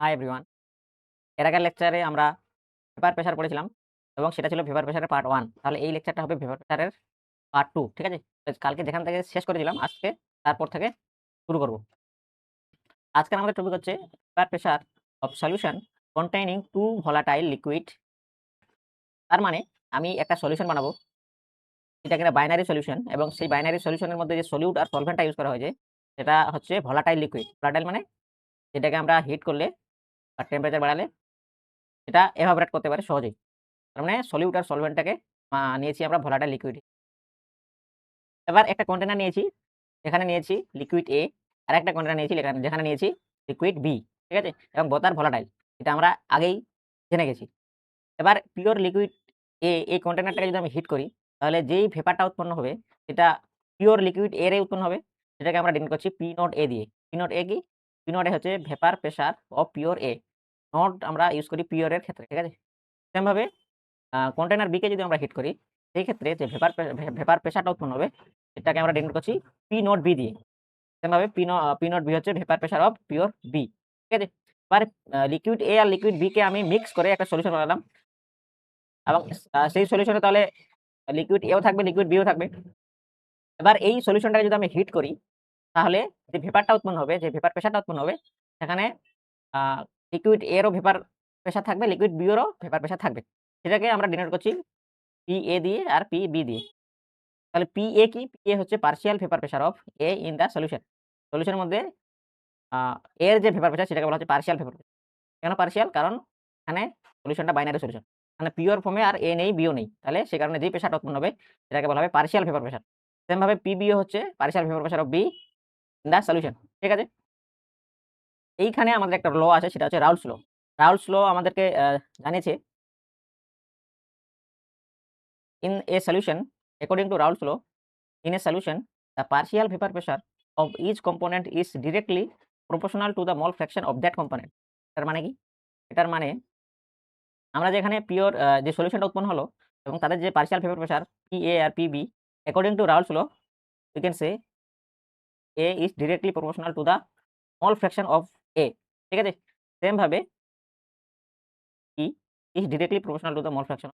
Hi everyone. এর আগের লেকচারে আমরা ভেপার প্রেশার পড়েছিলাম এবং সেটা ছিল ভেপার প্রেশারের পার্ট 1। তাহলে এই লেকচারটা হবে ভেপার প্রেশারের পার্ট 2, ঠিক আছে? তো কালকে যেখান থেকে শেষ করেছিলাম আজকে তারপর থেকে শুরু করব। আজকের আমাদের টপিক হচ্ছে vapour pressure of solution containing 2 volatile liquid. তার মানে আমি একটা সলিউশন বানাবো, এটা কিনা বাইনারি সলিউশন, এবং সেই বাইনারি সলিউশনের মধ্যে যে সলিউট আর সলভেন্টটা ইউজ করা হয়েছে সেটা হচ্ছে ভোলাটাইল লিকুইড। ভোলাটাইল মানে যেটাকে আমরা হিট করলে বা টেম্পারেচার বাড়ালে সেটা এভাপোরেট করতে পারে সহজেই। তার মানে সলিউট আর সলভেন্টটাকে নিয়েছি আমরা ভোলাটাইল লিকুইড। এবার একটা কন্টেইনার নিয়েছি, এখানে নিয়েছি লিকুইড A, আর একটা কন্টেইনার নিয়েছি যেখানে নিয়েছি লিকুইড B, ঠিক আছে? এবং বোথ আর ভোলাটাইল, এটা আমরা আগেই জেনে গেছি। এবার পিওর লিকুইড A এই কন্টেইনারটাকে যদি আমি হিট করি, তাহলে যেই ভেপারটা উৎপন্ন হবে সেটা পিওর লিকুইড এর উৎপন্ন হবে, সেটাকে আমরা ডিনোট করছি P নট A দিয়ে। P নট A কি? P নট A হচ্ছে vapour pressure of pure A। Not আমরা ইউজ করি পিওর এর ক্ষেত্রে, ঠিক আছে? সেম ভাবে কন্টেইনার B কে যদি আমরা হিট করি, সেই ক্ষেত্রে যে ভেপার প্রেশারটা উৎপন্ন হবে সেটাকে আমরা ডিনোট করছি P নট B দিয়ে। সেমভাবে P নট B হচ্ছে vapour pressure of pure B, ঠিক আছে? এবার লিকুইড A আর লিকুইড B কে আমি মিক্স করে একটা সলিউশন বানালাম, এবং সেই সলিউশনে তাহলে লিকুইড A ও থাকবে, লিকুইড B ও থাকবে। এবার এই সলিউশনটাকে যদি আমি হিট করি, তাহলে যে ভেপারটা উৎপন্ন হবে, যে ভেপার প্রেশারটা উৎপন্ন হবে, সেখানে আ লিকুইড A এরও ভেপার প্রেশার থাকবে, লিকুইড B এরও ভেপার প্রেশার থাকবে। সেটাকে আমরা ডিনোট করছি PA দিয়ে আর PB দিয়ে। তাহলে PA কি? PA হচ্ছে partial vapour pressure of A in the solution. সলিউশনের মধ্যে আ এর যে ভেপার প্রেশার সেটাকে বলা হচ্ছে পার্শিয়াল ভেপার প্রেশার। কেন পার্শিয়াল? কারণ এখানে সলিউশনটা বাইনারি সলিউশন। মানে পিওর ফর্মে আর A নেই, B ও নেই। তাহলে সে কারণে যেই প্রেশারটা উৎপন্ন হবে সেটাকে বলা হবে পার্শিয়াল ভেপার প্রেশার। সেম ভাবে PB ও হচ্ছে partial vapour pressure of B in the solution, ঠিক আছে? এইখানে আমাদের একটা ল আছে, সেটা হচ্ছে রাউলস ল। রাউলস ল আমাদেরকে জানিয়েছে in a solution, according to Raoult's law, in a solution the partial vapor pressure of each component is directly proportional to the mole fraction of that component. এটার মানে কি? এটার মানে আমরা যে এখানে পিওর যে সলিউশনটা উৎপন্ন হলো এবং তাদের যে পার্শিয়াল ভেপার প্রেশার PA আর PB, according to Raoult's law we can say A is directly proportional to the mole fraction of A, ঠিক আছে? সেম ভাবে E is directly proportional to the mole fraction,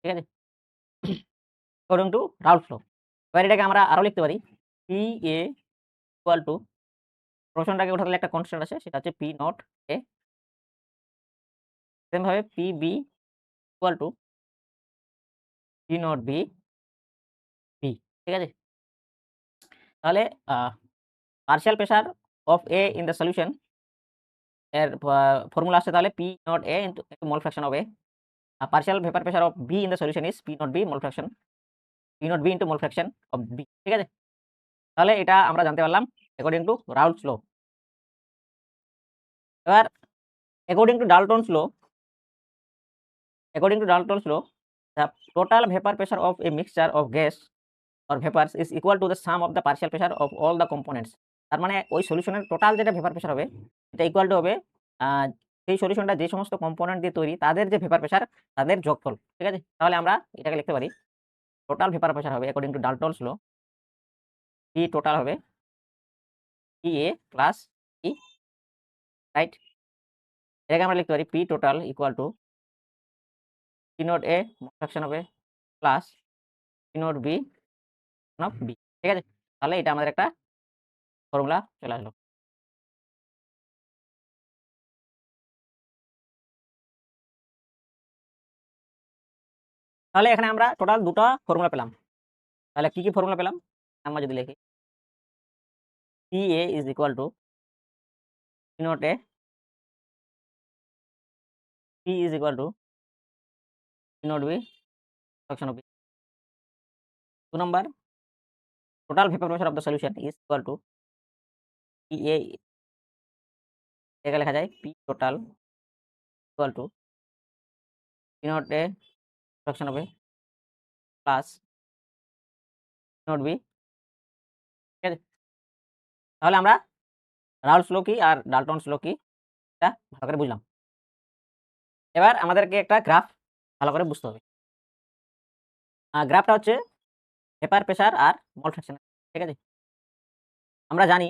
ঠিক আছে? according to Raoult's law। এবার এটাকে আমরা আরো লিখতে পারি PA equal to, প্রশ্নটাকে উঠালে একটা কনস্ট্যান্ট আছে, সেটা হচ্ছে P নট A। সেম ভাবে PB equal to P not B, ঠিক আছে? তাহলে আ partial pressure of A in the solution এর ফর্মুলা আসছে তাহলে P not A into mole fraction of A। Partial vapour pressure of B in the solution is P not B mole fraction, P not B into mole fraction of B, ঠিক আছে? তাহলে এটা আমরা জানতে পারলাম according to Raoult's law. এবার according to Dalton's law, according to Dalton's law, the total vapor pressure of a mixture of gas or vapors is equal to the sum of the partial pressure of all the components। তার মানে ওই সলিউশনের total যেটা vapour pressure হবে সেটা equal to হবে আ সেই সলিউশনটা যে সমস্ত কম্পোনেন্ট দিয়ে তৈরি তাদের যে ভেপার প্রেশার তাদের যোগফল, ঠিক আছে? তাহলে আমরা এটাকে লিখতে পারি টোটাল ভেপার প্রেশার হবে according to Dalton's law, P total হবে PA প্লাস E, রাইট? এটাকে আমরা লিখতে পারি P total equal to P not A fraction হবে plus P not B of B, ঠিক আছে? তাহলে এটা আমাদের একটা ফর্মুলা চলে আসলো। তাহলে এখানে আমরা টোটাল ২ টা ফর্মুলা পেলাম। তাহলে কি ফর্মুলা পেলাম? আমরা যদি লিখি PA is equal to P naught A, P is equal to P naught B fraction of B। ২ number, total vapor pressure of the solution is equal to PA, এটাকে লেখা যায় P total equal to P naught A fraction of A plus P naught B, ঠিক আছে? তাহলে আমরা রাউলস ল কি আর ডাল্টনস ল কি এটা ভালো করে বুঝলাম। এবার আমাদেরকে একটা গ্রাফ ভালো করে বুঝতে হবে। গ্রাফটা হচ্ছে ভেপার প্রেশার আর মোল ফ্র্যাকশন, ঠিক আছে? আমরা জানি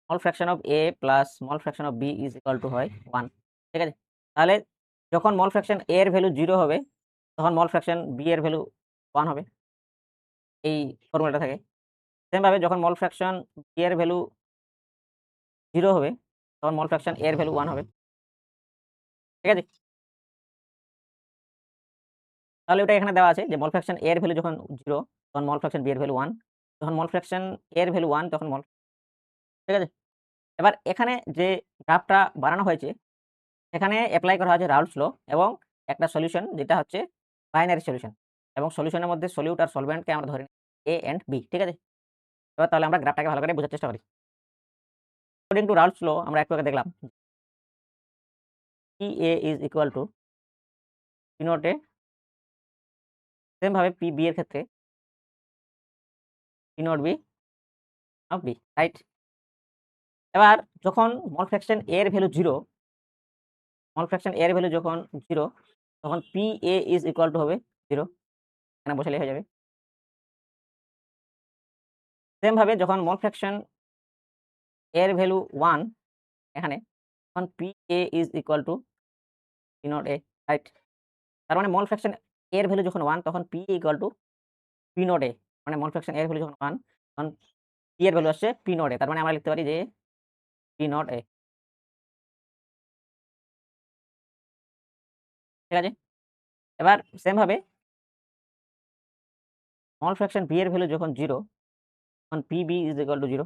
small fraction of A plus small fraction of B is equal to হয় 1, ঠিক আছে? তাহলে যখন মল ফ্র্যাকশন এ এর ভ্যালু 0 হবে, তখন মল ফ্র্যাকশন বি এর ভ্যালু 1 হবে। এই ফর্মুলাটা থাকে। সেম ভাবে যখন মল ফ্র্যাকশন বি এর ভ্যালু 0 হবে, তখন মল ফ্র্যাকশন এ এর ভ্যালু 1 হবে। ঠিক আছে? তাহলে ওটা এখানে দেওয়া আছে যে মল ফ্র্যাকশন এ এর ভ্যালু যখন 0, তখন মল ফ্র্যাকশন বি এর ভ্যালু 1, যখন মল ফ্র্যাকশন এ এর ভ্যালু 1, তখন ঠিক আছে? এবার এখানে যে গ্রাফটা বানানো হয়েছে, সেখানে এপ্লাই করা হয়েছে রাউলস ল এবং একটা সলিউশন যেটা হচ্ছে বাইনারি সলিউশন, এবং সলিউশনের মধ্যে সলিউট আর সলভেন্টকে আমরা ধরে নিই এ এন্ড বি, ঠিক আছে? এবার তাহলে আমরা গ্রাফটাকে ভালো করে বোঝার চেষ্টা করি। অ্যাকর্ডিং টু রাউলস ল আমরা একটু আগে দেখলাম P A is equal to P not A, same ভাবে পি বি এর ক্ষেত্রে P not B of B, right? এবার যখন মল ফ্র্যাকশন এ এর ভ্যালু 0, মল ফ্র্যাকশন এ এর ভ্যালু যখন 0, তখন P A is equal two হবে 0, এখানে বসালেই হয়ে যাবে। সেম ভাবে যখন মল ফ্র্যাকশন এর ভ্যালু 1 এখানে, তখন P A is equal to P not a, right? তার মানে মল ফ্র্যাকশন এর ভ্যালু যখন 1, তখন P equal to P not a, মানে মল ফ্র্যাকশন এর ভ্যালু যখন 1, তখন পি এর ভ্যালু আসছে পি নট এ। তার মানে আমরা লিখতে পারি যে পি নট এ, ঠিক আছে? এবার সেম ভাবে মল ফ্র্যাকশন বি এর ভ্যালু যখন 0, তখন P B is equal to 0।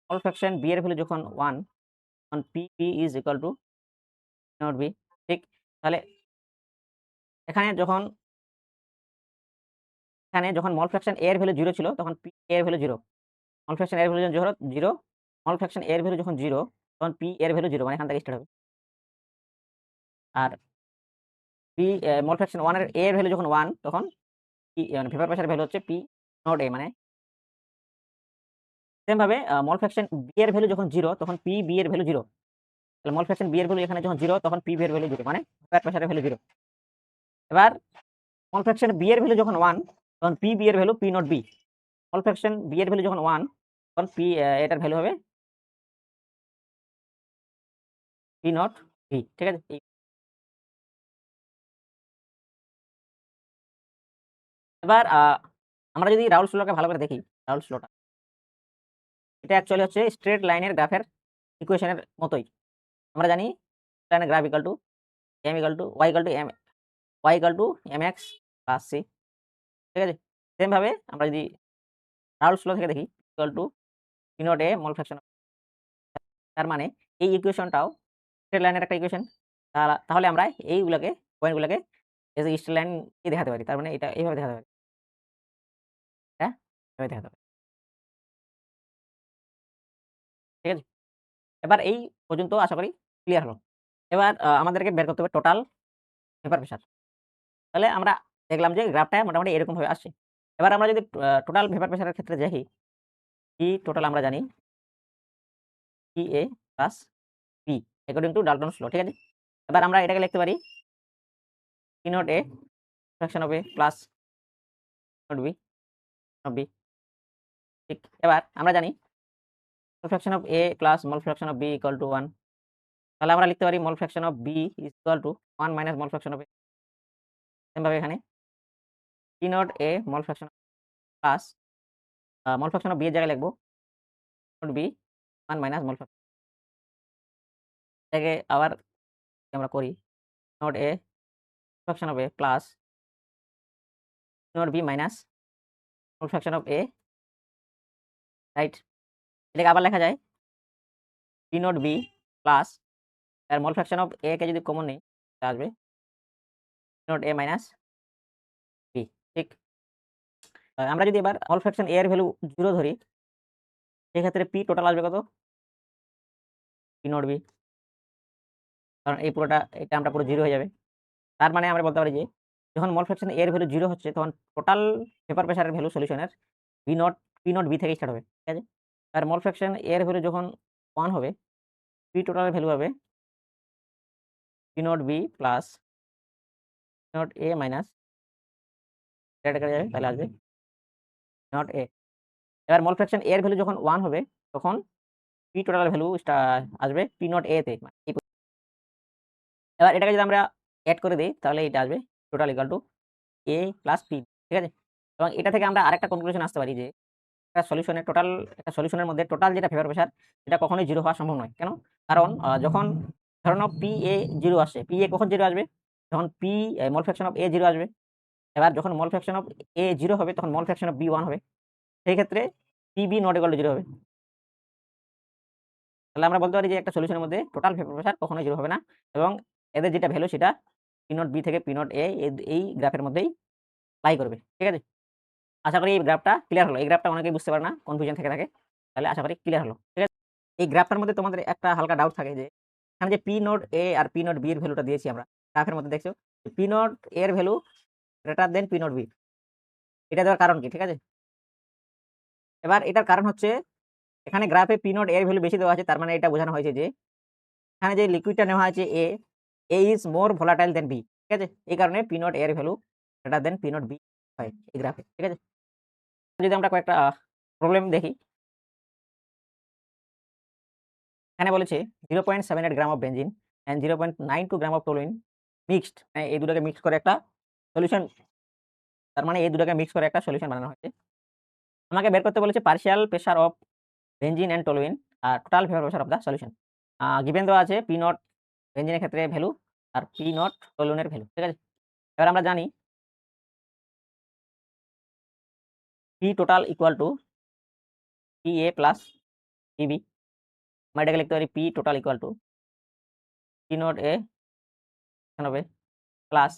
Mole fraction B এর ভ্যালু যখন 1, তখন P B is equal to P not B, ঠিক? তাহলে এখানে যখন মল ফ্র্যাকশন এ এর ভ্যালু 0 ছিল, তখন পি এ এর ভ্যালু 0। মল ফ্র্যাকশন এর ভ্যালু যখন 0, মল ফ্র্যাকশন এর ভ্যালু যখন 0, তখন পি এর ভ্যালু 0, মানে এখান থেকে স্টার্ট হবে। আর পি মল ফ্র্যাকশন 1 এর এ এর ভ্যালু যখন 1, তখন পি মানে ভেপার প্রেসারের ভ্যালু হচ্ছে পি নট এ, মানে সেম ভাবে মল ফ্র্যাকশন বি এর ভ্যালু যখন 0, তখন পি বি এর ভ্যালু 0। তাহলে মল ফ্র্যাকশন বি এর ভ্যালু এখানে যখন 0, তখন পি বি এর ভ্যালু 0, মানে ভেপার প্রেসারের ভ্যালু 0। এবার মল ফ্র্যাকশন বি এর ভ্যালু যখন 1, তখন পি বি এর value P not B. Mole fraction B এর ভ্যালু যখন 1, তখন পি এটার ভ্যালু হবে পি নট ভি, ঠিক আছে? এবার আমরা যদি রাউলস লকে ভালো করে দেখি, রাউলস লটা এটা অ্যাকচুয়ালি হচ্ছে স্ট্রেট লাইনের গ্রাফের ইকুয়েশনের মতোই। আমরা জানি লাইনের graph equal to M equal to Y equal to M, Y equal to M X plus C, ঠিক আছে? সেম ভাবে আমরা যদি রাউলস ল থেকে দেখি equal to P not a mall fraction, তার মানে এই ইকুয়েশনটাও স্ট্রেট লাইনের একটা ইকুয়েশন। তাহলে আমরা এইগুলোকে পয়েন্টগুলোকে এজ এ স্ট্রেট লাইন দেখাতে পারি। তার মানে এটা এইভাবে দেখাতে পারি, এটা এভাবে দেখাতে পারি, ঠিক আছে? এবার এই পর্যন্ত আশা করি ক্লিয়ার হলো। এবার আমাদেরকে বের করতে হবে টোটাল ভেপার প্রেশার। তাহলে আমরা দেখলাম যে গ্রাফটা মোটামুটি এরকমভাবে আসছে। এবার আমরা যদি টোটাল ভেপার প্রেশারের ক্ষেত্রে দেখি, P টোটাল আমরা জানি PA plus P according to Dalton's law, ঠিক আছে? এবার আমরা এটাকে লিখতে পারি P not A fraction of A plus naught B of B, ঠিক? এবার আমরা জানি mole fraction of A plus mole fraction of B equal to 1। তাহলে আমরা লিখতে পারি mole fraction of B is equal to 1 minus mole fraction of A। Same ভাবে এখানে P not A mole fraction plus mole fraction of B এর জায়গায় লিখব not B 1 minus mole fraction. এটাকে আবার আমরা করি not A fraction of A plus naught B minus mole fraction of A, right? এটাকে আবার লেখা যায় P নট B প্লাস এর মোল ফ্র্যাকশন অফ A কে যদি কমন নেই, তাহলে আসবে P not A minus B, ঠিক? আমরা যদি এবার মোল ফ্র্যাকশন A এর ভ্যালু 0 ধরি, সেক্ষেত্রে P টোটাল আসবে কত? P নট B, কারণ এই পুরোটা এটা আমরা পুরো 0 হয়ে যাবে। তার মানে আমরা বলতে পারি যে যখন মোল ফ্র্যাকশন A এর ভ্যালু 0 হচ্ছে, তখন টোটাল ভেপার প্রেসারের ভ্যালু সলিউশনের P নট B থেকে স্টার্ট হবে, ঠিক আছে? আর মোল ফ্র্যাকশন A এর ভ্যালু যখন 1 হবে, P টোটালের ভ্যালু হবে P not B plus P not A minus এটা কেটে যাবে, তাহলে আসবে নট A। এবার মোল ফ্র্যাকশন A এর ভ্যালু যখন 1 হবে, তখন পি টোটাল ভ্যালু আসবে পি নট এ তে। এবার এটাকে যদি আমরা এড করে দেই তাহলে এটা আসবে টোটাল ইকুয়াল টু এ প্লাস পি, ঠিক আছে? এবং এটা থেকে আমরা আরেকটা কনক্লুশন আসতে পারি যে একটা সলিউশনের মধ্যে টোটাল যেটা ভেপার প্রেশার সেটা কখনোই 0 হওয়া সম্ভব নয়। কেন? কারণ যখন ধরে নাও পি এ 0 আসছে, পি এ কখন 0 আসবে? যখন মোল ফ্র্যাকশন অফ এ 0 আসবে। এবার যখন মোল ফ্র্যাকশন অফ এ 0 হবে তখন মোল ফ্র্যাকশন অফ বি 1 হবে। সেই ক্ষেত্রে পিবি নট ইকুয়াল টু 0 হবে। তাহলে আমরা বলতে পারি যে একটা সলিউশনের মধ্যে টোটাল ভেপার প্রেশার কখনোই 0 হবে না এবং এদের যেটা ভ্যালু সেটা পি নট বি থেকে পি নট এ এই গ্রাফের মধ্যেই লাই করবে, ঠিক আছে? আশা করি এই গ্রাফটা ক্লিয়ার হলো। এই গ্রাফটা অনেকেই বুঝতে পারে না, কনফিউশন থেকে থাকে। তাহলে আশা করি ক্লিয়ার হলো, ঠিক আছে? এই গ্রাফটার মধ্যে তোমাদের একটা হালকা ডাউট থাকে যে এখানে যে পি নোড এ আর পি নোড বি এর ভ্যালুটা দিয়েছি আমরা গ্রাফের মধ্যে, দেখছো পি নোড এ এর value greater than P node B. এটা দেওয়ার কারণ কি, ঠিক আছে? এবার এটার কারণ হচ্ছে এখানে গ্রাফে পি নোড এর ভ্যালু বেশি দেওয়া আছে, তার মানে এটা বোঝানো হয়েছে যে এখানে যে লিকুইডটা নেওয়া আছে A is more volatile than B, ঠিক আছে? এই কারণে পি নোড এর value greater than P node B হয় এই গ্রাফে, ঠিক আছে? যদি আমরা কয়েকটা প্রবলেম দেখি, এখানে বলেছে 0.78 gram of benzene and 0.92 gram of toluene mixed, এই দুটোকে মিক্স করে একটা সলিউশন, তার মানে এই দুটোকে মিক্স করে একটা সলিউশন বানানো হয়েছে। আমাকে বের করতে বলেছে partial pressure of benzene and toluene আর total vapour pressure of the solution. Given দেওয়া আছে পি নট বেনজিনের ক্ষেত্রে ভ্যালু আর পি নট টলুইনের ভ্যালু, ঠিক আছে? এবার আমরা জানি P total equal to P A plus PB. আমরা এটাকে লিখতে পারি P total equal to P not A হবে plus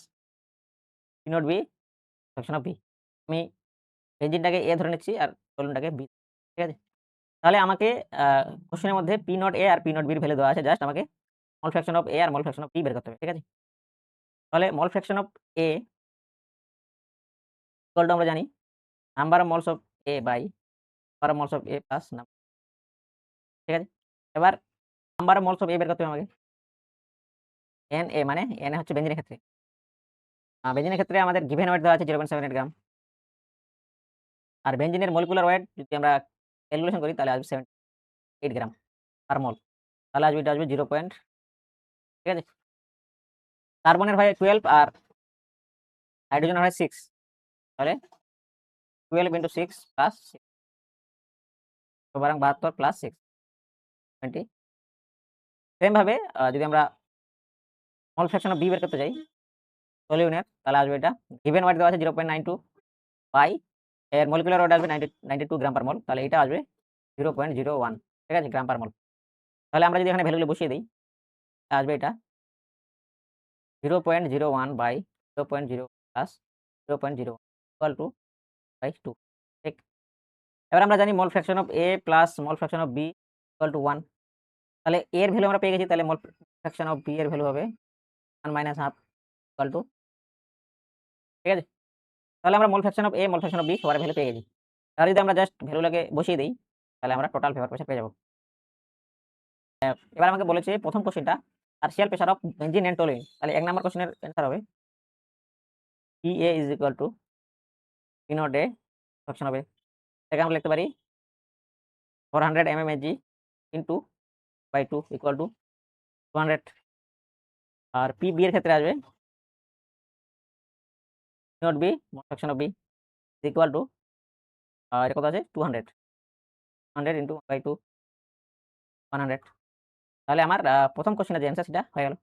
P not B section of B. আমি বেনজিনটাকে এ ধরে নিচ্ছি আর টলুইনটাকে বি, ঠিক আছে? তাহলে আমাকে কোশ্চেনের মধ্যে পি নট এ আর পি নট বির ভ্যালু দেওয়া আছে, জাস্ট আমাকে মোল ফ্র্যাকশন অফ এ আর মোল ফ্র্যাকশন অফ বি বের করতে হবে, ঠিক আছে? তাহলে mole fraction of A equal to আমরা জানি number of moles of A by number of moles of A plus ঠিক আছে? এবার number of moles of A বের করতে হবে আমাকে। এন এ মানে এন হচ্ছে বেনজিনের ক্ষেত্রে। বেনজিনের ক্ষেত্রে আমাদের গিভেন ওয়েট দেওয়া আছে 0.78 গ্রাম। আর বেনজিনের মলিকুলার ওয়েট যদি আমরা ক্যালকুলেশন করি তাহলে আসবে 78 গ্রাম পার মোল। তাহলে এটা আসবে 0. ঠিক আছে? কার্বনের হয় 12 আর হাইড্রোজেনের হয় 6। তাহলে 12 × 6 প্লাস 6 সুতরাং 72 প্লাস 6 20। সেম ভাবে যদি আমরা মোল ফ্র্যাকশন অফ বি বের করতে চাই টলিউনের, তাহলে আসবে এটা গিভেন ওয়েট দেওয়া আছে 0.92 বাই এর মলিকুলার ওয়েট আসবে 92 গ্রাম পার মোল। তাহলে এটা আসবে 0.01, ঠিক আছে, গ্রাম পার মোল। তাহলে আমরা যদি এখানে ভ্যালুগুলো বসিয়ে দিই আসবে এটা 0.01 by 0.0 plus 0.01 equal to by 2, ঠিক? এবার আমরা জানি mole fraction of A plus mole fraction of B equal to 1। তাহলে এ এর ভ্যালু আমরা পেয়ে গেছি, তাহলে মোল ফ্র্যাকশন অফ বি এর ভ্যালু হবে 1 - ½ ইকুয়াল টু, ঠিক আছে? তাহলে আমরা mole fraction of A, mole fraction of B সবার ভ্যালু পেয়ে গেছি। তাহলে যদি আমরা জাস্ট ভ্যালুটাকে বসিয়ে দেই তাহলে আমরা টোটাল ভেপার প্রেসার পেয়ে যাব। এবার আমাকে বলেছে প্রথম কোশ্চেনটা partial pressure of benzene and toluene. তাহলে 1 নম্বর কোশ্চেনের অ্যান্সার হবে PA is equal to P not A fraction of A। এটাকে আমরা লিখতে পারি 400 mmHg into by 2 equal to 200। আর PB এর ক্ষেত্রে আসবে P not B fraction of B equal to এটা কত আছে 200 ইনটু বাই 2 100। তাহলে আমার প্রথম কোশ্চেনের যে অ্যান্সার সেটা হয়ে গেল।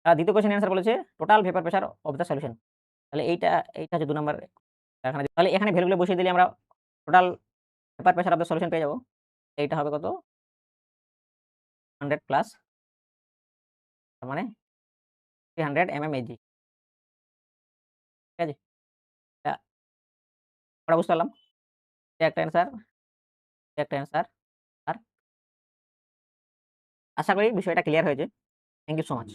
দ্বিতীয় কোশ্চেনের অ্যান্সার বলেছে total vapour pressure of the solution. তাহলে এইটা হচ্ছে 2 নম্বর। তাহলে এখানে ভ্যালুগুলো বসিয়ে দিলে আমরা total vapour pressure of the solution পেয়ে যাব। এইটা হবে কত 100 প্লাস তার মানে 300 mmHg, ঠিক আছে? এটা আমরা বুঝতে পারলাম। এটা একটা অ্যান্সার, এটা একটা অ্যান্সার। আর আশা করি বিষয়টা ক্লিয়ার হয়েছে। Thank you so much.